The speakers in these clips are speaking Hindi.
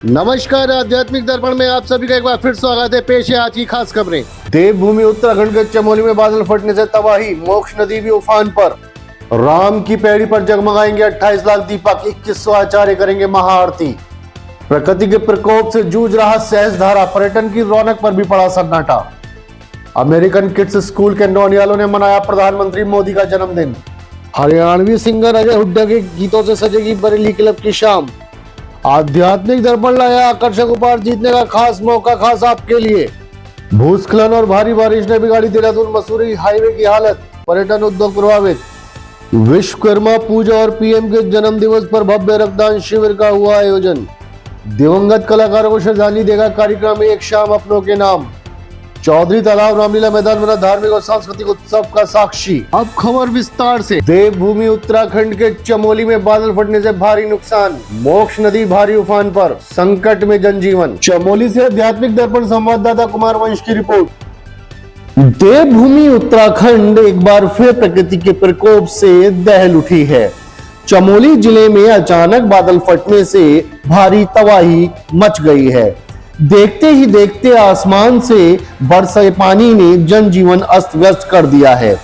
नमस्कार, आध्यात्मिक दर्पण में आप सभी का एक बार फिर स्वागत है। पेश है आज की खास खबरें। देवभूमि उत्तराखंड के चमोली में बादल फटने से तबाही, मोक्ष नदी भी उफान पर। राम की पैड़ी पर जगमगाएंगे 28 लाख दीपक, 2100 आचार्य करेंगे महाआरती। प्रकृति के प्रकोप से जूझ रहा सहस्त्रधारा, पर्यटन की रौनक पर भी पड़ा सन्नाटा। अमेरिकन किड्स स्कूल के नौनियालों ने मनाया प्रधानमंत्री मोदी का जन्मदिन। हरियाणवी सिंगर अजय हुड्डा के गीतों से सजेगी बरेली क्लब की शाम। आध्यात्मिक दर्पण लाया आकर्षक उपहार जीतने का खास मौका खास आपके लिए। भूस्खलन और भारी बारिश ने बिगाड़ी देहरादून मसूरी हाईवे की हालत, पर्यटन उद्योग प्रभावित। विश्वकर्मा पूजा और पीएम के जन्म दिवस पर भव्य रक्तदान शिविर का हुआ आयोजन। दिवंगत कलाकारों को श्रद्धांजलि देगा कार्यक्रम एक शाम अपनों के नाम। चौधरी तालाब रामलीला मैदान बना धार्मिक और सांस्कृतिक उत्सव का साक्षी। अब खबर विस्तार से। देवभूमि उत्तराखंड के चमोली में बादल फटने से भारी नुकसान, मोक्ष नदी भारी उफान पर, संकट में जनजीवन। चमोली से आध्यात्मिक दर्पण संवाददाता कुमार वंश की रिपोर्ट। देवभूमि उत्तराखंड एक बार फिर प्रकृति के प्रकोप से दहल उठी है। चमोली जिले में अचानक बादल फटने से भारी तबाही मच गई है। देखते ही देखते आसमान से बरसे पानी ने जनजीवन अस्त व्यस्त कर दिया है।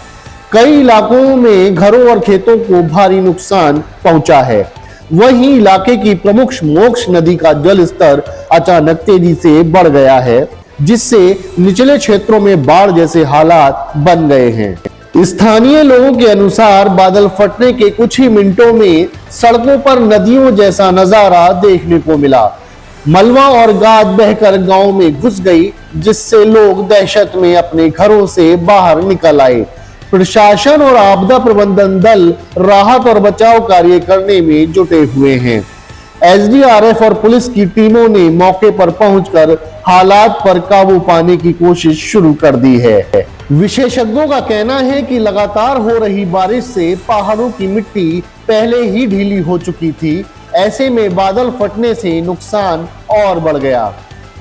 कई इलाकों में घरों और खेतों को भारी नुकसान पहुंचा है। वहीं इलाके की प्रमुख मोक्ष नदी का जल स्तर अचानक तेजी से बढ़ गया है, जिससे निचले क्षेत्रों में बाढ़ जैसे हालात बन गए हैं। स्थानीय लोगों के अनुसार बादल फटने के कुछ ही मिनटों में सड़कों पर नदियों जैसा नजारा देखने को मिला। मलबा और गाद बहकर गांव में घुस गई, जिससे लोग दहशत में अपने घरों से बाहर निकल आए। प्रशासन और आपदा प्रबंधन दल राहत और बचाव कार्य करने में जुटे हुए हैं। एसडीआरएफ और पुलिस की टीमों ने मौके पर पहुंचकर हालात पर काबू पाने की कोशिश शुरू कर दी है। विशेषज्ञों का कहना है कि लगातार हो रही बारिश से पहाड़ों की मिट्टी पहले ही ढीली हो चुकी थी। ऐसे में बादल फटने से नुकसान और बढ़ गया।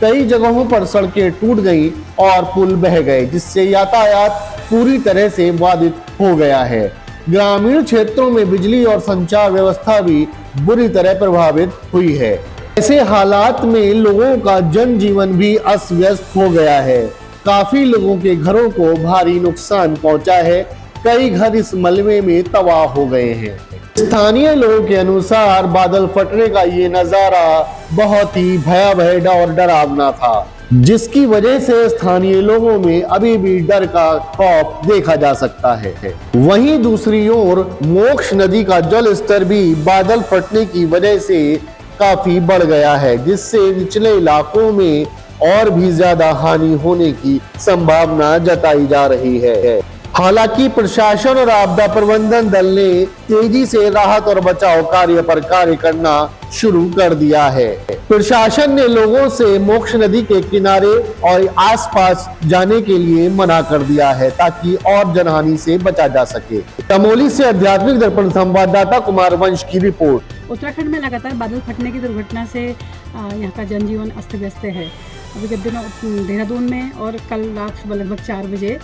कई जगहों पर सड़कें टूट गई और पुल बह गए, जिससे यातायात पूरी तरह से बाधित हो गया है। ग्रामीण क्षेत्रों में बिजली और संचार व्यवस्था भी बुरी तरह प्रभावित हुई है। ऐसे हालात में लोगों का जनजीवन भी अस्त व्यस्त हो गया है। काफी लोगों के घरों को भारी नुकसान पहुंचा है। कई घर इस मलबे में तबाह हो गए हैं। स्थानीय लोगों के अनुसार बादल फटने का ये नजारा बहुत ही भयावह और डरावना था, जिसकी वजह से स्थानीय लोगों में अभी भी डर का खौफ देखा जा सकता है। वहीं दूसरी ओर मोक्ष नदी का जल स्तर भी बादल फटने की वजह से काफी बढ़ गया है, जिससे निचले इलाकों में और भी ज्यादा हानि होने की संभावना जताई जा रही है। हालांकि प्रशासन और आपदा प्रबंधन दल ने तेजी से राहत और बचाव कार्य पर कार्य करना शुरू कर दिया है। प्रशासन ने लोगों से मोक्ष नदी के किनारे और आसपास जाने के लिए मना कर दिया है, ताकि और जनहानि से बचा जा सके। चमोली से आध्यात्मिक दर्पण संवाददाता कुमार वंश की रिपोर्ट। उत्तराखंड में लगातार बादल फटने की दुर्घटना से यहाँ का जनजीवन अस्त व्यस्त है। अभी कुछ दिनों देहरादून में और कल रात सुबह लगभग 4 बजे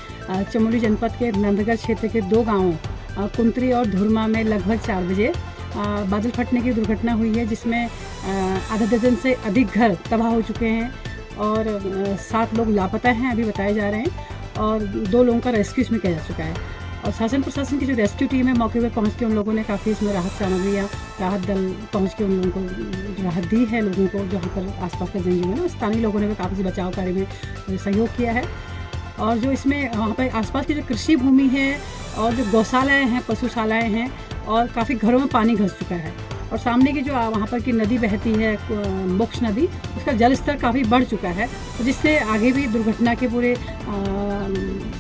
चमोली जनपद के नंदगढ़ क्षेत्र के 2 गांवों कुंतरी और धुरमा में लगभग 4 बजे बादल फटने की दुर्घटना हुई है, जिसमें आधा दर्जन से अधिक घर तबाह हो चुके हैं और 7 लोग लापता हैं अभी बताए जा रहे हैं और 2 लोगों का रेस्क्यू इसमें किया जा चुका है। और शासन प्रशासन की जो रेस्क्यू टीम है मौके पर पहुंच के उन लोगों ने काफ़ी इसमें राहत सामग्री या राहत दल पहुंच के उन लोगों को राहत दी है। लोगों को जहाँ पर आसपास का जनजीवन है, स्थानीय लोगों ने भी काफ़ी बचाव कार्य में सहयोग किया है। और जो इसमें वहाँ पर आसपास की जो कृषि भूमि है और जो गौशालाएँ हैं, पशुशालाएँ हैं और काफ़ी घरों में पानी घुस चुका है। और सामने की जो वहाँ पर की नदी बहती है मोक्ष नदी, उसका जल स्तर काफ़ी बढ़ चुका है, तो जिससे आगे भी दुर्घटना के पूरे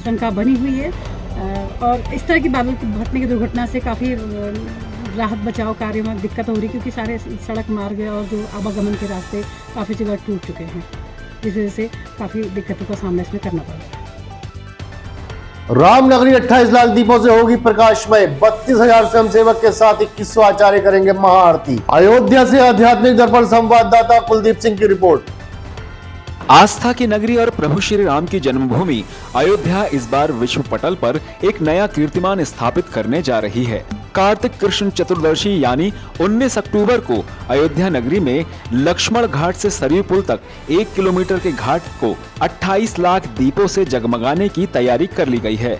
शंका बनी हुई है। और इस तरह की बादल फटने की दुर्घटना से काफ़ी राहत बचाव कार्य में दिक्कत हो रही, क्योंकि सारे सड़क मार्ग और जो आवागमन के रास्ते काफ़ी जगह टूट चुके हैं, जिस वजह से काफ़ी दिक्कतों का सामना इसमें करना पड़ रहा है। रामनगरी 28 लाख दीपों से होगी प्रकाशमय, 32,000 स्वयंसेवक के साथ 2100 आचार्य करेंगे महाआरती। अयोध्या से आध्यात्मिक दर्पण संवाददाता कुलदीप सिंह की रिपोर्ट। आस्था की नगरी और प्रभु श्री राम की जन्मभूमि अयोध्या इस बार विश्व पटल पर एक नया कीर्तिमान स्थापित करने जा रही है। कार्तिक कृष्ण चतुर्दशी यानी 19 अक्टूबर को अयोध्या नगरी में लक्ष्मण घाट से सरयू पुल तक 1 किलोमीटर के घाट को 28 लाख दीपों से जगमगाने की तैयारी कर ली गई है।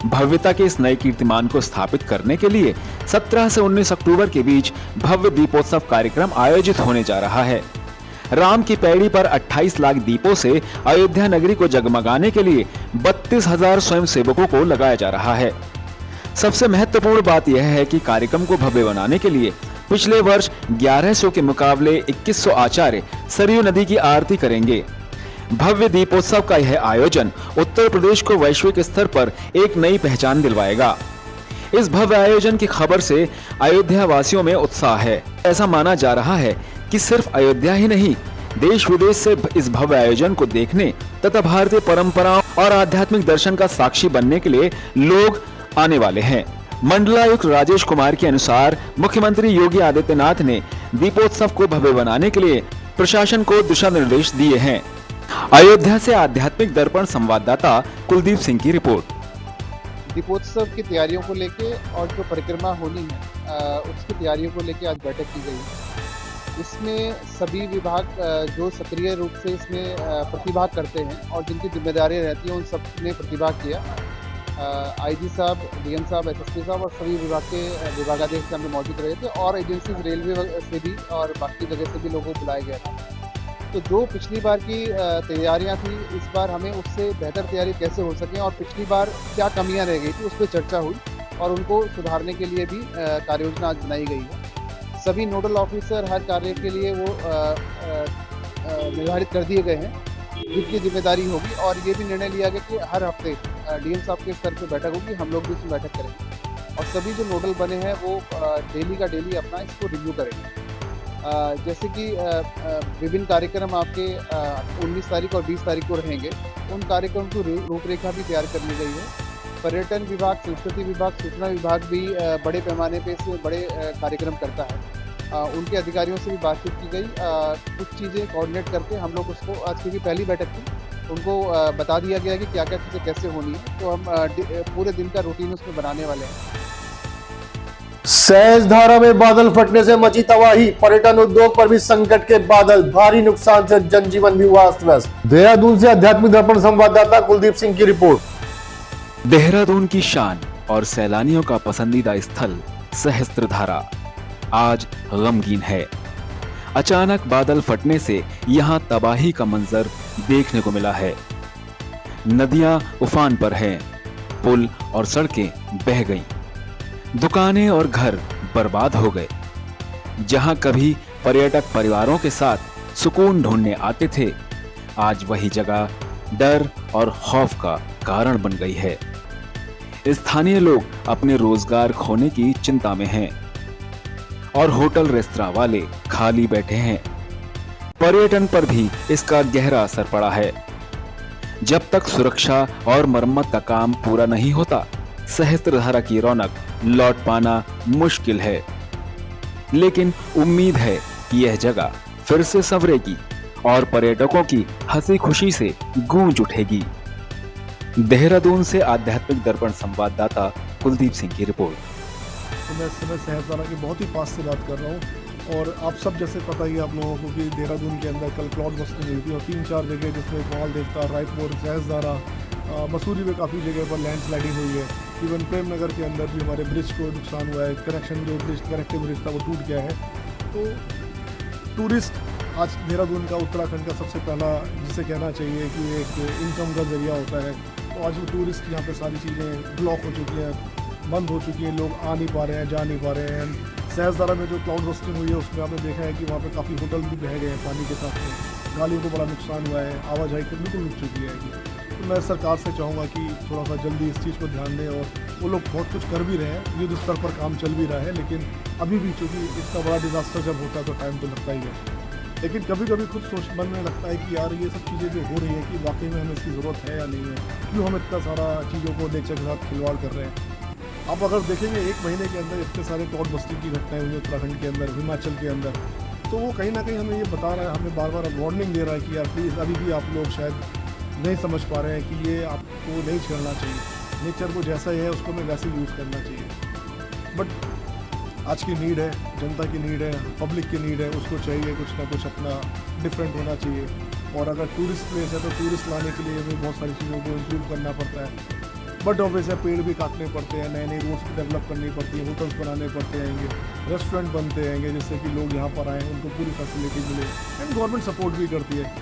भव्यता के इस नए कीर्तिमान को स्थापित करने के लिए 17 से 19 अक्टूबर के बीच भव्य दीपोत्सव कार्यक्रम आयोजित होने जा रहा है। राम की पैड़ी पर 28 लाख दीपों से अयोध्या नगरी को जगमगाने के लिए 32,000 स्वयंसेवकों को लगाया जा रहा है। सबसे महत्वपूर्ण बात यह है कि कार्यक्रम को भव्य बनाने के लिए पिछले वर्ष 1100 के मुकाबले 2100 आचार्य सरयू नदी की आरती करेंगे। भव्य दीपोत्सव का यह आयोजन उत्तर प्रदेश को वैश्विक स्तर पर एक नई पहचान दिलवाएगा। इस भव्य आयोजन की खबर से अयोध्या वासियों में उत्साह है। ऐसा माना जा रहा है कि सिर्फ अयोध्या ही नहीं, देश विदेश से इस भव्य आयोजन को देखने तथा भारतीय परंपराओं और आध्यात्मिक दर्शन का साक्षी बनने के लिए लोग आने वाले हैं। मंडलायुक्त राजेश कुमार के अनुसार मुख्यमंत्री योगी आदित्यनाथ ने दीपोत्सव को भव्य बनाने के लिए प्रशासन को दिशा निर्देश दिए हैं। अयोध्या से आध्यात्मिक दर्पण संवाददाता कुलदीप सिंह की रिपोर्ट। दीपोत्सव की तैयारियों को लेके और जो परिक्रमा होनी है उसकी तैयारियों को लेके आज बैठक की गई है। इसमें सभी विभाग जो सक्रिय रूप से इसमें प्रतिभाग करते हैं और जिनकी जिम्मेदारियां रहती हैं उन सब ने प्रतिभाग किया। आईजी साहब, डीएम साहब, एसएसपी साहब और सभी विभाग के विभागाध्यक्ष हमने मौजूद रहे थे और एजेंसीज रेलवे से भी और बाकी जगह से भी लोगों को बुलाया गया था। तो जो पिछली बार की तैयारियां थी, इस बार हमें उससे बेहतर तैयारी कैसे हो सके और पिछली बार क्या कमियां रह गई थी उस पर चर्चा हुई और उनको सुधारने के लिए भी कार्ययोजना आज बनाई गई है। सभी नोडल ऑफिसर हर कार्य के लिए वो निर्धारित कर दिए गए हैं जिनकी जिम्मेदारी होगी और ये भी निर्णय लिया गया कि हर हफ्ते डीएम साहब के स्तर पर बैठक होगी, हम लोग भी इसमें बैठक करेंगे और सभी जो नोडल बने हैं वो डेली का डेली अपना इसको रिव्यू करेंगे। जैसे कि विभिन्न कार्यक्रम आपके 19 तारीख और 20 तारीख को रहेंगे, उन कार्यक्रम की रूपरेखा भी तैयार कर ली गई है। पर्यटन विभाग, संस्कृति विभाग, सूचना विभाग भी बड़े पैमाने पे इसमें बड़े कार्यक्रम करता है। उनके अधिकारियों से भी बातचीत की गई। कुछ चीज़ें कोऑर्डिनेट करके हम लोग उसको, आज की भी पहली बैठक थी, उनको बता दिया गया कि क्या क्या चीज़ें कैसे होनी है। तो हम पूरे दिन का रूटीन उसमें बनाने वाले हैं। सहस्त्रधारा में बादल फटने से मची तबाही, पर्यटन उद्योग पर भी संकट के बादल, भारी नुकसान से जनजीवन भी हुआ अस्त व्यस्त। देहरादून से आध्यात्मिक दर्पण संवाददाता कुलदीप सिंह की रिपोर्ट। देहरादून की शान और सैलानियों का पसंदीदा स्थल सहस्त्रधारा आज गमगीन है। अचानक बादल फटने से यहां तबाही का मंजर देखने को मिला है। नदियां उफान पर हैं, पुल और सड़कें बह गईं, दुकानें और घर बर्बाद हो गए। जहां कभी पर्यटक परिवारों के साथ सुकून ढूंढने आते थे, आज वही जगह डर और खौफ का कारण बन गई है। स्थानीय लोग अपने रोजगार खोने की चिंता में हैं और होटल रेस्तरां वाले खाली बैठे हैं। पर्यटन पर भी इसका गहरा असर पड़ा है। जब तक सुरक्षा और मरम्मत का काम पूरा नहीं होता, सहस्त्रधारा की रौनक लौट पाना मुश्किल है। लेकिन उम्मीद है कि यह जगह फिर से संवरेगी और पर्यटकों की हंसी खुशी से गूंज उठेगी। देहरादून से आध्यात्मिक दर्पण संवाददाता कुलदीप सिंह की रिपोर्ट। तो मैं इस समय सहस्त्रधारा के बहुत ही पास से बात कर रहा हूँ और आप सब जैसे पता ही आप लोगों को कि देहरादून के अंदर कल क्लाउड बस्टिंग हुई थी और 3-4 जगह जिसमें माल देवता, रायपुर, सहस्त्रधारा, मसूरी में काफ़ी जगह पर लैंडस्लाइडिंग हुई है। इवन प्रेम नगर के अंदर भी हमारे ब्रिज को नुकसान हुआ है। कनेक्शन जो ब्रिज, कनेक्टिव ब्रिज था वो टूट गया है। तो टूरिस्ट आज देहरादून का, उत्तराखंड का सबसे पहला जिसे कहना चाहिए कि एक इनकम का जरिया होता है। तो आज वो टूरिस्ट यहाँ पे सारी चीज़ें ब्लॉक हो चुकी हैं, बंद हो चुकी हैं, लोग आ नहीं पा रहे हैं, जा नहीं पा रहे हैं। सहस्त्रधारा में जो क्लाउड बस्टिंग हुई है उसमें आपने देखा है कि वहाँ पे काफ़ी होटल भी बह गए हैं पानी के साथ में, गाड़ियों को बड़ा नुकसान हुआ है, आवाजाही तो बिल्कुल रुक चुकी है। तो मैं सरकार से चाहूँगा कि थोड़ा सा जल्दी इस चीज़ को ध्यान दें और वो लोग बहुत कुछ कर भी रहे हैं, युद्ध स्तर पर काम चल भी रहा है, लेकिन अभी भी चूँकि इतना बड़ा डिजास्टर जब होता है तो टाइम तो लगता ही है। लेकिन कभी कभी खुद सोच मन में लगता है कि यार ये सब चीज़ें जो हो रही हैं कि वाकई में हमें इसकी ज़रूरत है या नहीं है, क्यों हम इतना सारा चीज़ों को नेचर के साथ खिलवाड़ कर रहे हैं। आप अगर देखेंगे 1 महीने के अंदर इतने सारे क्लाउड बस्टिंग की घटनाएं हुई उत्तराखंड के अंदर, हिमाचल के अंदर, तो वो कहीं ना कहीं हमें ये बता रहा है, हमें बार बार वार्निंग दे रहा है कि यार प्लीज़ अभी भी आप लोग शायद नहीं समझ पा रहे हैं कि ये आपको नहीं छेड़ना चाहिए, नेचर को जैसा ही है उसको हमें वैसे यूज़ करना चाहिए। बट आज की नीड है, जनता की नीड है, पब्लिक की नीड है, उसको चाहिए कुछ ना कुछ अपना डिफरेंट होना चाहिए। और अगर टूरिस्ट प्लेस है तो टूरिस्ट लाने के लिए भी बहुत सारी चीज़ों को इंक्लूड करना पड़ता है। बट ऑब्वियस है, पेड़ भी काटने पड़ते हैं, नए नए रोड्स डेवलप करनी पड़ती है, होटल्स बनाने पड़ते हैं, रेस्टोरेंट बनते हैं जिससे कि लोग यहाँ पर आएँ, उनको पूरी फैसिलिटी मिले, एंड गवर्नमेंट सपोर्ट भी करती है।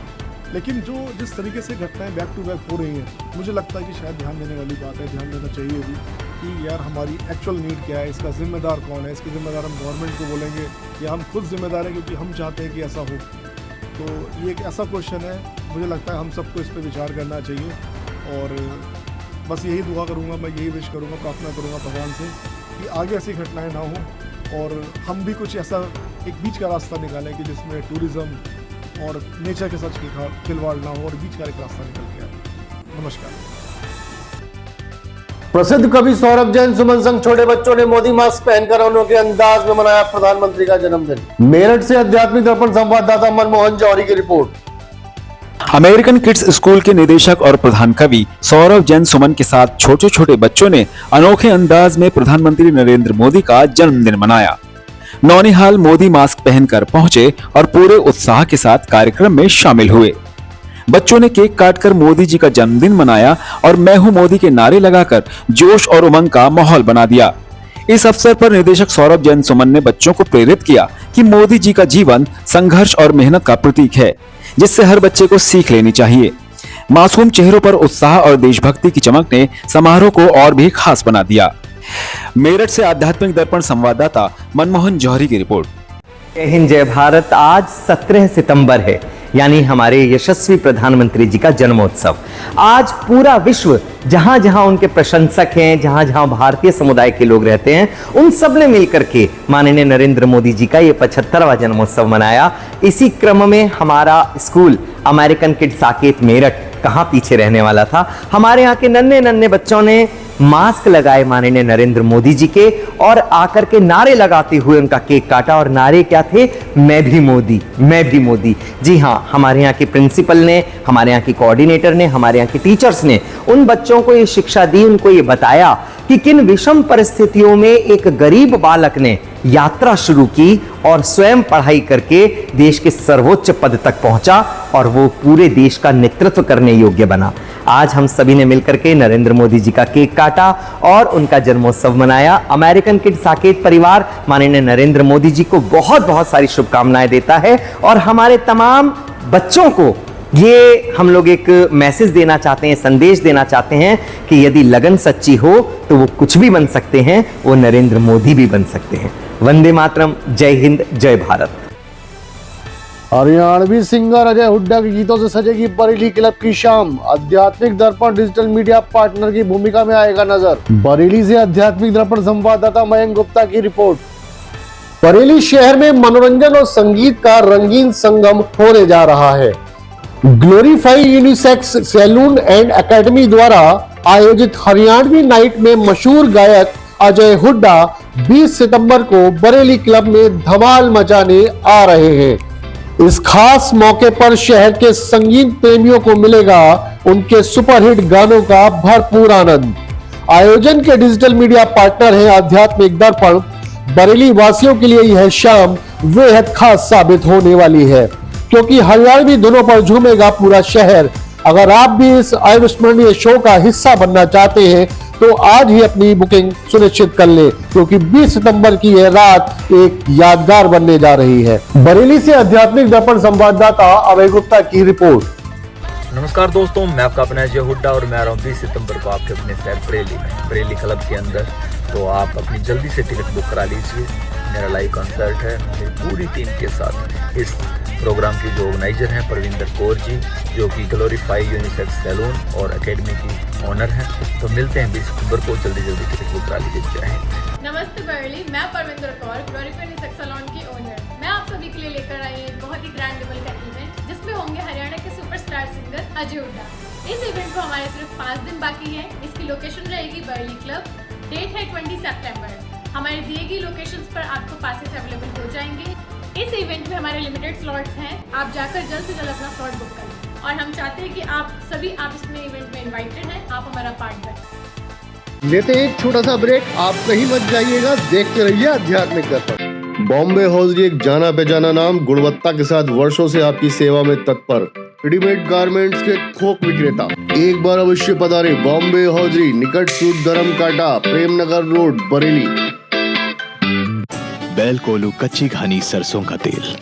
लेकिन जो जिस तरीके से घटनाएं बैक टू बैक हो रही हैं, मुझे लगता है कि शायद ध्यान देने वाली बात है, ध्यान देना चाहिए भी कि यार हमारी एक्चुअल नीड क्या है, इसका जिम्मेदार कौन है। इसके जिम्मेदार हम गवर्नमेंट को बोलेंगे या हम खुद जिम्मेदार हैं क्योंकि हम चाहते हैं कि ऐसा हो। तो ये एक ऐसा क्वेश्चन है, मुझे लगता है हम सबको इस पर विचार करना चाहिए। और बस यही दुआ करूँगा, मैं यही विश करूँगा, प्रार्थना करूँगा भगवान से कि आगे ऐसी घटनाएं ना हो और हम भी कुछ ऐसा एक बीच का रास्ता निकालें कि जिसमें टूरिज़्म और नेचर के साथ खिलवाड़ ना हो और बीच का एक रास्ता निकल के आए। नमस्कार। प्रसिद्ध कवि सौरभ जैन सुमन संग छोटे बच्चों ने मोदी मास्क पहनकर अनोखे अंदाज में मनाया प्रधानमंत्री का जन्मदिन। मेरठ से आध्यात्मिक दर्पण संवाददाता मनमोहन जौहरी की रिपोर्ट। अमेरिकन किड्स स्कूल के निदेशक और प्रधान कवि सौरभ जैन सुमन के साथ छोटे छोटे बच्चों ने अनोखे अंदाज में प्रधानमंत्री नरेंद्र मोदी का जन्मदिन मनाया। नौनिहाल मोदी मास्क पहनकर पहुंचे और पूरे उत्साह के साथ कार्यक्रम में शामिल हुए। बच्चों ने केक काटकर मोदी जी का जन्मदिन मनाया और मैं हूं मोदी के नारे लगाकर जोश और उमंग का माहौल बना दिया। इस अवसर पर निदेशक सौरभ जैन सुमन ने बच्चों को प्रेरित किया कि मोदी जी का जीवन संघर्ष और मेहनत का प्रतीक है, जिससे हर बच्चे को सीख लेनी चाहिए। मासूम चेहरों पर उत्साह और देशभक्ति की चमक ने समारोह को और भी खास बना दिया। मेरठ से आध्यात्मिक दर्पण संवाददाता मनमोहन जौहरी की रिपोर्ट। जय हिंद, जय भारत। आज 17 सितंबर है, यानी हमारे यशस्वी प्रधानमंत्री जी का जन्मोत्सव। आज पूरा विश्व, जहां जहां उनके प्रशंसक हैं, जहां जहां भारतीय समुदाय के लोग रहते हैं, उन सब ने मिलकर के माननीय नरेंद्र मोदी जी का ये 75वां जन्मोत्सव मनाया। इसी क्रम में हमारा school American kids Saket Meerut कहाँ पीछे रहने वाला था। हमारे यहाँ के नन्हे नन्हे बच्चों ने मास्क लगाए माननीय नरेंद्र मोदी जी के और आकर के नारे लगाते हुए उनका केक काटा। और नारे क्या थे? मैं भी मोदी, मैं भी मोदी। जी हाँ, हमारे यहाँ के प्रिंसिपल ने, हमारे यहाँ की कोऑर्डिनेटर ने, हमारे यहाँ के टीचर्स ने उन बच्चों को ये शिक्षा दी, उनको ये बताया कि किन विषम परिस्थितियों में एक गरीब बालक ने यात्रा शुरू की और स्वयं पढ़ाई करके देश के सर्वोच्च पद तक पहुंचा और वो पूरे देश का नेतृत्व करने योग्य बना। आज हम सभी ने मिलकर के नरेंद्र मोदी जी का केक काटा और उनका जन्मोत्सव मनाया। अमेरिकन किड्स साकेत परिवार माननीय नरेंद्र मोदी जी को बहुत बहुत सारी शुभकामनाएं देता है और हमारे तमाम बच्चों को ये हम लोग एक मैसेज देना चाहते हैं, संदेश देना चाहते हैं कि यदि लगन सच्ची हो तो वो कुछ भी बन सकते हैं, वो नरेंद्र मोदी भी बन सकते हैं। वंदे मातरम, जय हिंद, जय भारत। हरियाणवी सिंगर अजय हुड्डा के गीतों से सजेगी बरेली क्लब की शाम। आध्यात्मिक दर्पण डिजिटल मीडिया पार्टनर की भूमिका में आएगा नजर। बरेली से आध्यात्मिक दर्पण संवाददाता मयंक गुप्ता की रिपोर्ट। बरेली शहर में मनोरंजन और संगीत का रंगीन संगम होने जा रहा है। Glorify Unisex Salon and Academy द्वारा आयोजित हरियाणवी नाइट में मशहूर गायक अजय हुड्डा 20 सितंबर को बरेली क्लब में धमाल मचाने आ रहे हैं। इस खास मौके पर शहर के संगीत प्रेमियों को मिलेगा उनके सुपरहिट गानों का भरपूर आनंद। आयोजन के डिजिटल मीडिया पार्टनर हैं आध्यात्मिक दर्पण। बरेली वासियों के लिए यह शाम बेहद खास साबित होने वाली है, क्योंकि हरियाणवी धुनों पर झूमेगा पूरा शहर। अगर आप भी इस अविस्मरणीय शो का हिस्सा बनना चाहते हैं तो आज ही अपनी बुकिंग सुनिश्चित कर ले, क्योंकि 20 सितंबर की यह रात एक यादगार बनने जा रही है। बरेली से आध्यात्मिक दर्पण संवाददाता अभय गुप्ता की रिपोर्ट। नमस्कार दोस्तों, मैं आपका अपना अजय हुड्डा और मैं आ रहा हूँ 20 सितंबर को आपके अपने शहर बरेली में, बरेली क्लब के अंदर। तो आप अपनी जल्दी से टिकट बुक करा लीजिए। मेरा लाइव कंसर्ट है मेरी पूरी टीम के साथ। इस प्रोग्राम की जो ऑर्गेनाइजर हैं परविंदर कौर जी, जो कि ग्लोरीफाई यूनिसेक्स सैलून और एकेडमी की ऑनर हैं। तो मिलते हैं 20 सितंबर को, जल्दी टिकट बुक करा लीजिए। जय हिंद। नमस्ते बरेली, मैं Parvinder Kaur, Glorify Unisex Salon की ओनर। मैं आप सभी के लिए लेकर आई हूं एक बहुत ही ग्रैंड लेवल का इवेंट, जिसमें होंगे हरियाणा के सुपरस्टार सिंगर अजय हुड्डा। इस इवेंट को हमारे सिर्फ 5 दिन बाकी है। इसकी लोकेशन रहेगी बरेली क्लब। डेट है 20 सितंबर। हमारे दिए गई लोकेशंस पर आपको पासेस अवेलेबल हो जाएंगे। इस इवेंट में हमारे लिमिटेड स्लॉट्स हैं, आप जाकर जल्द से जल्द अपना स्लॉट बुक करें और हम चाहते हैं कि आप इसमें इवेंट में इनवाइटेड हैं, आप हमारा पार्ट बनें। लेते हैं एक छोटा सा ब्रेक, आप कहीं मत जाइएगा, देखते रहिए आध्यात्मिक दर्पण। बॉम्बे हौजरी एक जाना पहचाना नाम, गुणवत्ता के साथ वर्षों से आपकी सेवा में तत्पर, रेडीमेड गारमेंट्स के थोक विक्रेता। एक बार अवश्य पधारे बॉम्बे हौजरी, निकट सूद धर्म काटा, प्रेमनगर रोड, बरेली। बैल कोलू कच्ची घानी सरसों का तेल,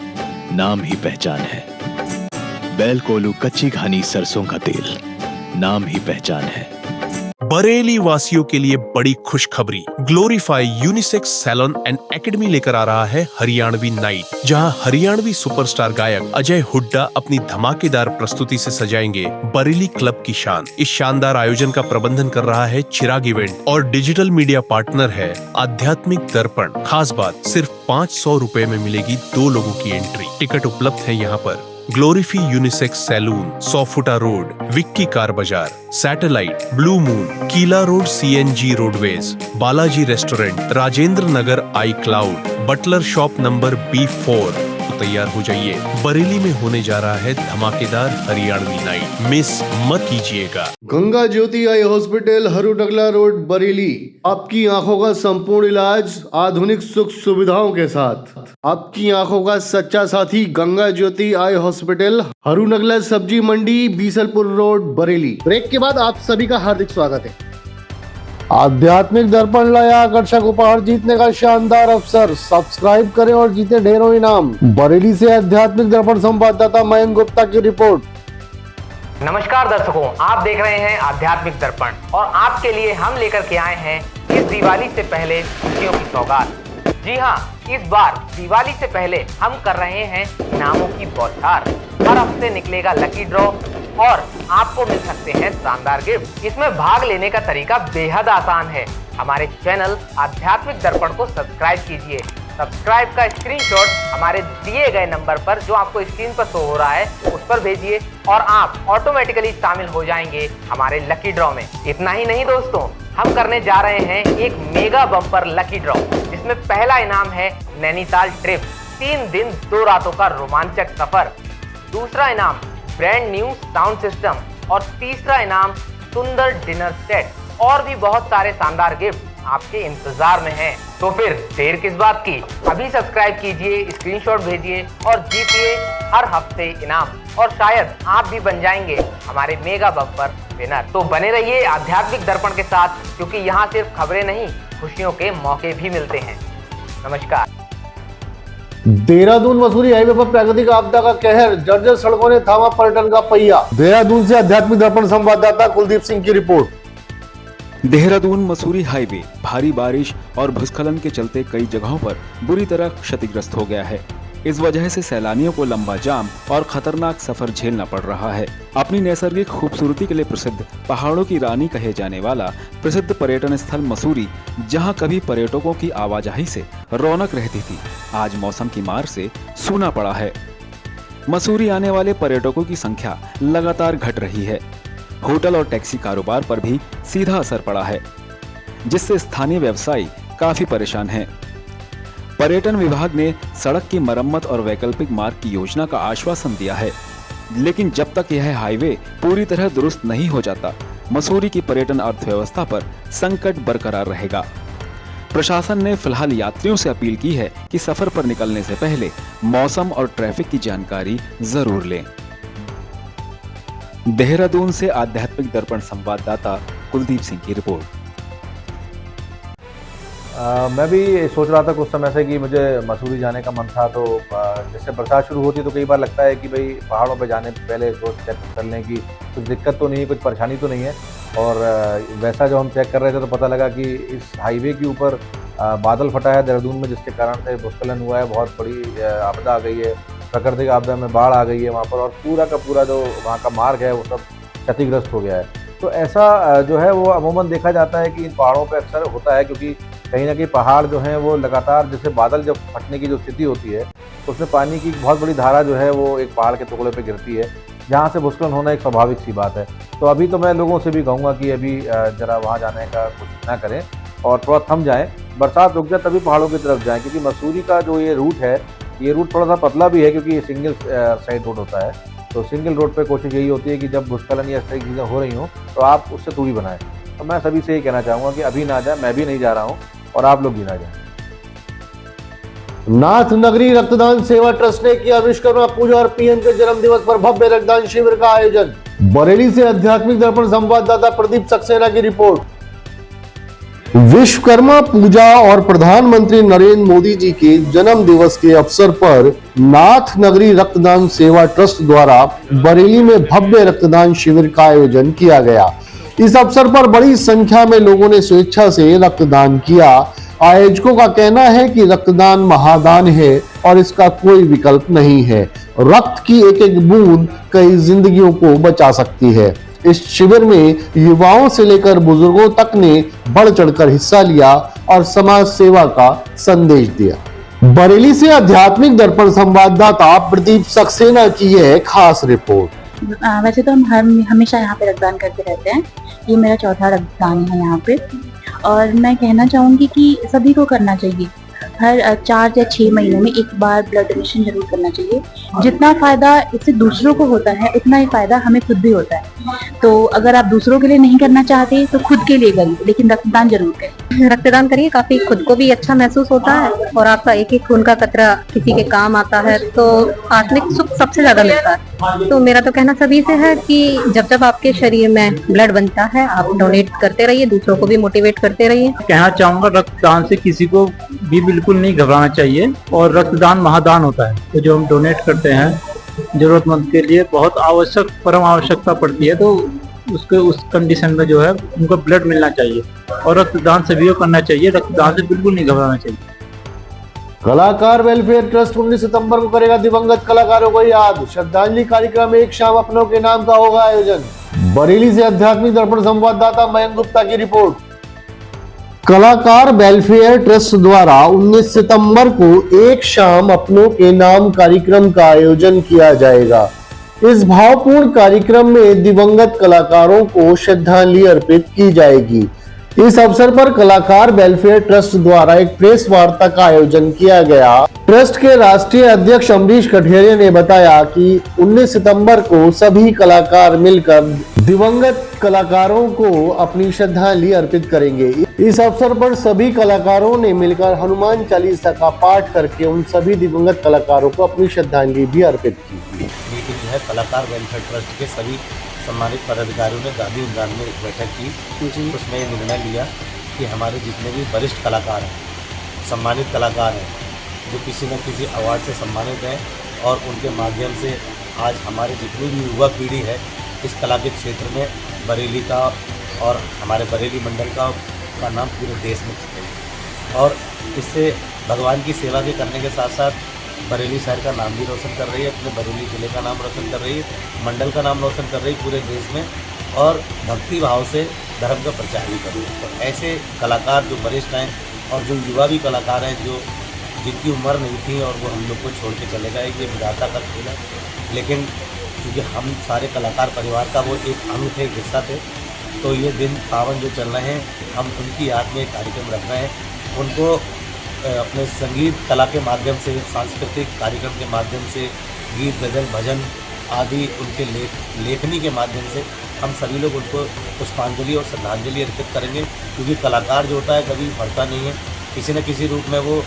नाम ही पहचान है। बैल कोलू कच्ची घानी सरसों का तेल, नाम ही पहचान है। बरेली वासियों के लिए बड़ी खुशखबरी, Glorify Unisex Salon and Academy लेकर आ रहा है हरियाणवी नाइट, जहां हरियाणवी सुपरस्टार गायक अजय हुड्डा अपनी धमाकेदार प्रस्तुति से सजाएंगे बरेली क्लब की शान। इस शानदार आयोजन का प्रबंधन कर रहा है चिराग इवेंट और डिजिटल मीडिया पार्टनर है आध्यात्मिक दर्पण। खास बात, सिर्फ 500 रुपए में मिलेगी 2 लोगों की एंट्री। टिकट उपलब्ध है यहाँ पर। ग्लोरीफी यूनिसेक्स सैलून, 100 फुटा road, Vicky car Bazaar, satellite, blue moon, कीला road, CNG roadways, Balaji restaurant, Rajendra Nagar, I cloud, butler shop number B4। तो तैयार हो जाइए, बरेली में होने जा रहा है धमाकेदार हरियाणवी नाइट, मिस मत कीजिएगा। गंगा ज्योति eye hospital, Harunagla road, Bareilly. आपकी आंखों का संपूर्ण इलाज आधुनिक सुख सुविधाओं के साथ। आपकी आंखों का सच्चा साथी गंगा ज्योति आई हॉस्पिटल, हरूनगला सब्जी मंडी, बीसलपुर रोड, बरेली। ब्रेक के बाद आप सभी का हार्दिक स्वागत है। आध्यात्मिक दर्पण लाया आकर्षक उपहार जीतने का शानदार अवसर। सब्सक्राइब करें और जीते ढेरों इनाम। बरेली से आध्यात्मिक दर्पण संवाददाता मयंक गुप्ता की रिपोर्ट। नमस्कार दर्शकों, आप देख रहे हैं आध्यात्मिक दर्पण और आपके लिए हम लेकर के आए हैं इस दिवाली से पहले खुशियों की सौगात। जी हाँ, इस बार दिवाली से पहले हम कर रहे हैं इनामों की बौछार। हर हफ्ते निकलेगा लकी ड्रॉ और आपको मिल सकते हैं शानदार गिफ्ट। इसमें भाग लेने का तरीका बेहद आसान है। हमारे चैनल आध्यात्मिक दर्पण को सब्सक्राइब कीजिए। सब्सक्राइब का स्क्रीनशॉट हमारे दिए गए नंबर पर, जो आपको स्क्रीन पर शो हो रहा है, उस पर भेजिए और आप ऑटोमेटिकली शामिल हो जाएंगे हमारे लकी ड्रॉ में। इतना ही नहीं दोस्तों, हम करने जा रहे हैं एक मेगा बम्पर लकी ड्रॉ, जिसमें पहला इनाम है नैनीताल ट्रिप, 3 दिन 2 रातों का रोमांचक सफर। दूसरा इनाम ब्रांड न्यू साउंड सिस्टम और तीसरा इनाम सुंदर डिनर सेट। और भी बहुत सारे शानदार गिफ्ट आपके इंतजार में हैं। तो फिर देर किस बात की, अभी सब्सक्राइब कीजिए, स्क्रीनशॉट भेजिए और जीतिए हर हफ्ते इनाम, और शायद आप भी बन जाएंगे हमारे मेगा बम्पर विनर। तो बने रहिए आध्यात्मिक दर्पण के साथ, क्योंकि यहाँ सिर्फ खबरें नहीं, खुशियों के मौके भी मिलते हैं। नमस्कार। देहरादून मसूरी हाईवे पर प्राकृतिक आपदा का कहर, जर्जर सड़कों ने थामा पर्यटन का पहिया। देहरादून से आध्यात्मिक दर्पण संवाददाता कुलदीप सिंह की रिपोर्ट। देहरादून मसूरी हाईवे भारी बारिश और भूस्खलन के चलते कई जगहों पर बुरी तरह क्षतिग्रस्त हो गया है। इस वजह से सैलानियों को लंबा जाम और खतरनाक सफर झेलना पड़ रहा है। अपनी नैसर्गिक खूबसूरती के लिए प्रसिद्ध, पहाड़ों की रानी कहे जाने वाला प्रसिद्ध पर्यटन स्थल मसूरी, जहां कभी पर्यटकों की आवाजाही से रौनक रहती थी, आज मौसम की मार से सूना पड़ा है। मसूरी आने वाले पर्यटकों की संख्या लगातार घट रही है। होटल और टैक्सी कारोबार पर भी सीधा असर पड़ा है, जिससे स्थानीय व्यवसायी काफी परेशान हैं। पर्यटन विभाग ने सड़क की मरम्मत और वैकल्पिक मार्ग की योजना का आश्वासन दिया है, लेकिन जब तक यह हाईवे पूरी तरह दुरुस्त नहीं हो जाता, मसूरी की पर्यटन अर्थव्यवस्था पर संकट बरकरार रहेगा। प्रशासन ने फिलहाल यात्रियों से अपील की है कि सफर पर निकलने से पहले मौसम और ट्रैफिक की जानकारी जरूर लें। देहरादून से आध्यात्मिक दर्पण संवाददाता कुलदीप सिंह की रिपोर्ट। मैं भी सोच रहा था कुछ समय से कि मुझे मसूरी जाने का मन था, तो जैसे बरसात शुरू होती है तो कई बार लगता है कि भाई पहाड़ों पर जाने से पहले चेक कर लें कि कुछ दिक्कत तो नहीं है, कुछ परेशानी तो नहीं है। और वैसा जब हम चेक कर रहे थे तो पता लगा कि इस हाईवे के ऊपर बादल फटा है देहरादून में, जिसके कारण से भूस्खलन हुआ है, बहुत बड़ी आपदा आ गई है, प्राकृतिक आपदा में बाढ़ आ गई है वहाँ पर, और पूरा का पूरा जो वहाँ का मार्ग है वो सब क्षतिग्रस्त हो गया है। तो ऐसा जो है वो अमूमन देखा जाता है कि इन पहाड़ों पे अक्सर होता है, क्योंकि कहीं ना कहीं पहाड़ जो हैं वो लगातार, जैसे बादल जब फटने की जो स्थिति होती है तो उसमें पानी की बहुत बड़ी धारा जो है वो एक पहाड़ के टुकड़े पे गिरती है, जहाँ से भूस्खलन होना एक स्वाभाविक सी बात है। तो अभी तो मैं लोगों से भी कहूँगा कि अभी ज़रा वहाँ जाने का कोशिश ना करें और थोड़ा थम जाएँ, बरसात रुक जाए तभी पहाड़ों की तरफ जाएँ, क्योंकि मसूरी का जो ये रूट है ये रूट थोड़ा सा पतला भी है क्योंकि ये सिंगल साइड रोड होता है, तो सिंगल रोड पे कोशिश यही होती है कि जब भूस्खलन या इस तरह की चीज़ें हो रही हों तो आप उससे दूरी बनाएं। तो मैं सभी से यही कहना चाहूँगा कि अभी ना जाए, मैं भी नहीं जा रहा हूँ और आप लोग भी ना जाएं। नाथ नगरी रक्तदान सेवा ट्रस्ट ने किया विश्वकर्मा पूजा और पीएम के जन्म दिवस पर भव्य रक्तदान शिविर का आयोजन। बरेली से आध्यात्मिक दर्पण संवाददाता प्रदीप सक्सेना की रिपोर्ट। विश्वकर्मा पूजा और प्रधानमंत्री नरेंद्र मोदी जी के जन्म दिवस के अवसर पर नाथ नगरी रक्तदान सेवा ट्रस्ट द्वारा बरेली में भव्य रक्तदान शिविर का आयोजन किया गया। इस अवसर पर बड़ी संख्या में लोगों ने स्वेच्छा से रक्तदान किया। आयोजकों का कहना है कि रक्तदान महादान है और इसका कोई विकल्प नहीं है। रक्त की एक एक बूंद कई जिंदगियों को बचा सकती है। इस शिविर में युवाओं से लेकर बुजुर्गों तक ने बढ़ चढ़कर हिस्सा लिया और समाज सेवा का संदेश दिया। बरेली से आध्यात्मिक दर्पण संवाददाता प्रदीप सक्सेना की यह खास रिपोर्ट। वैसे तो हम हमेशा यहाँ पे रक्तदान करते रहते हैं, ये मेरा चौथा रक्तदान है यहाँ पे, और मैं कहना चाहूँगी कि सभी को करना चाहिए। हर 4 या 6 महीने में एक बार ब्लड डोनेशन जरूर करना चाहिए। जितना फायदा इससे दूसरों को होता है उतना ही फायदा हमें खुद भी होता है। तो अगर आप दूसरों के लिए नहीं करना चाहते तो खुद के लिए करिए, लेकिन रक्तदान जरूर करें। रक्तदान करिए, काफी खुद को भी अच्छा महसूस होता है और आपका एक एक खून का कतरा किसी के काम आता है तो आत्मिक सुख सबसे ज्यादा मिलता है। तो मेरा तो कहना सभी से है कि जब जब आपके शरीर में ब्लड बनता है आप डोनेट करते रहिए, दूसरों को भी मोटिवेट करते रहिए। कहना चाहूंगा रक्तदान से किसी को भी बिल्कुल नहीं घबराना चाहिए और रक्तदान महादान होता है। तो जो हम डोनेट करते हैं जरूरतमंद के लिए बहुत आवश्यक परम आवश्यकता पड़ती है, तो उसके उस कंडीशन में जो है उनको ब्लड मिलना चाहिए और रक्तदान सभी को करना चाहिए। रक्तदान से बिल्कुल नहीं घबराना चाहिए। कलाकार वेलफेयर ट्रस्ट 19 सितंबर को करेगा दिवंगत कलाकारों को याद। श्रद्धांजलि कार्यक्रम में एक शाम अपनों के नाम का होगा आयोजन। बरेली से आध्यात्मिक दर्पण संवाददाता मयंक गुप्ता की रिपोर्ट। कलाकार वेलफेयर ट्रस्ट द्वारा 19 सितंबर को एक शाम अपनों के नाम कार्यक्रम का आयोजन किया जाएगा। इस भावपूर्ण कार्यक्रम में दिवंगत कलाकारों को श्रद्धांजलि अर्पित की जाएगी। इस अवसर पर कलाकार वेलफेयर ट्रस्ट द्वारा एक प्रेस वार्ता का आयोजन किया गया। ट्रस्ट के राष्ट्रीय अध्यक्ष अमरीश कठेरिया ने बताया कि 19 सितंबर को सभी कलाकार मिलकर दिवंगत कलाकारों को अपनी श्रद्धांजलि अर्पित करेंगे। इस अवसर पर सभी कलाकारों ने मिलकर हनुमान चालीसा का पाठ करके उन सभी दिवंगत कलाकारों को अपनी श्रद्धांजलि भी अर्पित की। मीटिंग है कलाकार वेलफेयर ट्रस्ट के सभी सम्मानित पदाधिकारियों ने गांधी उद्यान में एक बैठक की। उसमें ये निर्णय लिया कि हमारे जितने भी वरिष्ठ कलाकार हैं, सम्मानित कलाकार हैं, जो किसी न किसी अवार्ड से सम्मानित हैं और उनके माध्यम से आज हमारे जितनी भी युवा पीढ़ी है इस कला के क्षेत्र में बरेली का और हमारे बरेली मंडल का नाम पूरे देश में है और इससे भगवान की सेवा के करने के साथ साथ बरेली शहर का नाम भी रोशन कर रही है, अपने बरेली जिले का नाम रोशन कर रही है, मंडल का नाम रोशन कर रही है पूरे देश में और भक्ति भाव से धर्म का प्रचार भी कर रही है। तो ऐसे कलाकार जो वरिष्ठ हैं और जो युवा भी कलाकार हैं जो जिनकी उम्र नहीं थी और वो हम लोग को छोड़ के चले गए, ये विधाता का खेल है। लेकिन क्योंकि हम सारे कलाकार परिवार का वो एक अंग थे, एक हिस्सा थे, तो ये दिन पावन जो चल रहे हैं हम उनकी याद में एक कार्यक्रम रख रहे हैं। उनको अपने संगीत कला के माध्यम से, सांस्कृतिक कार्यक्रम के माध्यम से, गीत गज़ल भजन आदि उनके लेखनी के माध्यम से हम सभी लोग उनको पुष्पांजलि और श्रद्धांजलि अर्पित करेंगे। क्योंकि कलाकार जो होता है कभी मरता नहीं है, किसी न किसी रूप में वो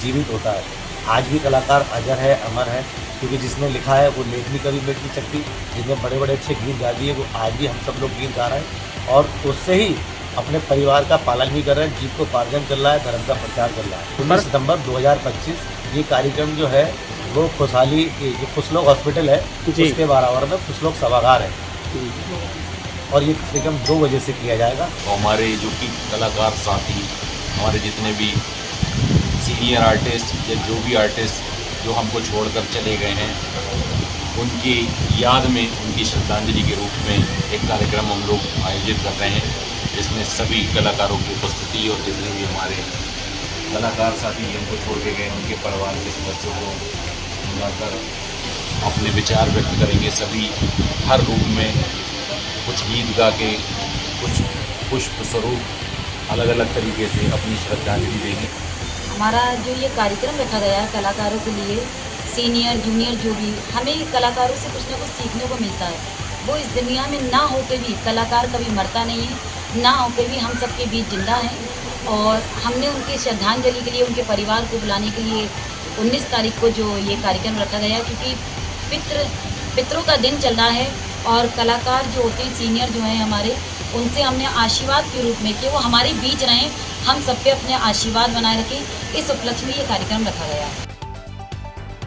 जीवित होता है। आज भी कलाकार अजर है, अमर है, क्योंकि जिसने लिखा है वो लेखनी कभी मिट नहीं सकती। जिसने बड़े बड़े अच्छे गीत गा दिए वो आज भी हम सब लोग गीत गा रहे हैं और उससे ही अपने परिवार का पालन भी कर रहे हैं, जीविकोपार्जन चल रहा है, धर्म का प्रचार चल रहा है। 19 सितंबर 2025 ये कार्यक्रम जो है वो खुशहाली जो खुशलोक हॉस्पिटल है उसके बराबर में खुशलोक सभागार है और ये कार्यक्रम 2 बजे से किया जाएगा। तो हमारे जो कि कलाकार साथी, हमारे जितने भी सीनियर आर्टिस्ट या जो भी आर्टिस्ट जो हमको छोड़कर चले गए हैं, उनकी याद में उनकी श्रद्धांजलि के रूप में एक कार्यक्रम हम लोग आयोजित कर रहे हैं, जिसमें सभी कलाकारों की उपस्थिति और जितने भी हमारे कलाकार साथी जिनको छोड़ के गए उनके परिवार के सदस्यों को बुलाकर अपने विचार व्यक्त करेंगे। सभी हर रूप में कुछ गीत गा के, कुछ पुष्प स्वरूप अलग अलग तरीके से अपनी श्रद्धांजलि देंगे। हमारा जो ये कार्यक्रम रखा गया है कलाकारों के लिए, सीनियर जूनियर जो भी, हमें कलाकारों से कुछ ना कुछ सीखने को मिलता है। वो इस दुनिया में ना होकर भी कलाकार कभी मरता नहीं है, ना होकर भी हम सबके बीच जिंदा हैं। और हमने उनकी श्रद्धांजलि के लिए उनके परिवार को बुलाने के लिए 19 तारीख को जो ये कार्यक्रम रखा गया, क्योंकि पितरों का दिन चल रहा है और कलाकार जो होते हैं सीनियर जो हैं हमारे, उनसे हमने आशीर्वाद के रूप में कि वो हमारे बीच रहें, हम सब पे अपने आशीर्वाद बनाए रखें। इस उपलक्ष्य में ये कार्यक्रम रखा गया है।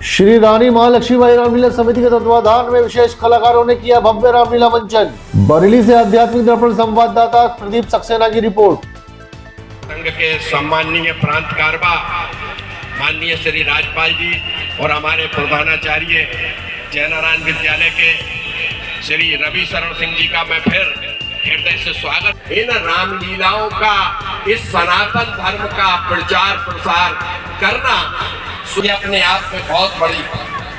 श्री रानी महालक्ष्मीबाई रामलीला समिति के तत्वाधान में विशेष कलाकारों ने किया भव्य रामलीला मंचन। बरेली से आध्यात्मिक दर्पण संवाददाता प्रदीप सक्सेना की रिपोर्ट। संघ के सम्माननीय प्रांत कारबा माननीय श्री राजपाल जी और हमारे प्रधानाचार्य जयनारायण विद्यालय के श्री रवि शरण सिंह जी का मैं फिर हृदय से स्वागत। इन रामलीलाओं का, इस सनातन धर्म का प्रचार प्रसार करना ये अपने आप में बहुत बड़ी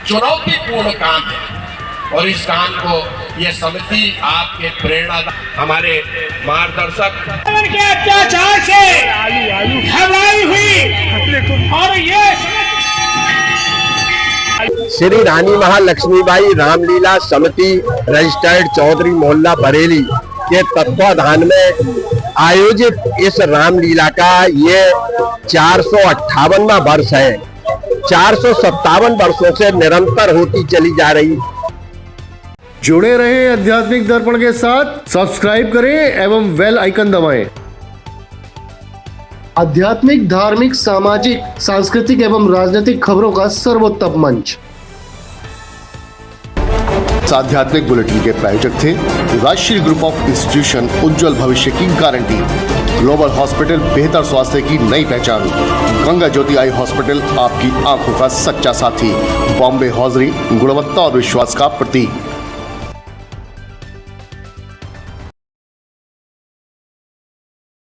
चुनौतीपूर्ण काम है और इस काम को ये समिति आपके प्रेरणा, हमारे मार्गदर्शक के अत्याचार से घबराई हुई और ये श्री रानी महालक्ष्मीबाई रामलीला समिति रजिस्टर्ड चौधरी मोहल्ला बरेली के तत्वाधान में आयोजित इस रामलीला का ये 458वां वर्ष है। 457 वर्षों से निरंतर होती चली जा रही। जुड़े रहें आध्यात्मिक दर्पण के साथ, सब्सक्राइब करें एवं बेल आइकन दबाएं। आध्यात्मिक, धार्मिक, सामाजिक, सांस्कृतिक एवं राजनीतिक खबरों का सर्वोत्तम मंच। आध्यात्मिक बुलेटिन के प्रायोजक थे राष्ट्रीय ग्रुप ऑफ इंस्टीट्यूशन, उज्जवल भविष्य की गारंटी, ग्लोबल हॉस्पिटल, बेहतर स्वास्थ्य की नई पहचान, गंगा ज्योति आई हॉस्पिटल, आपकी आंखों का सच्चा साथी, बॉम्बे हौजरी, गुणवत्ता और विश्वास का प्रतीक।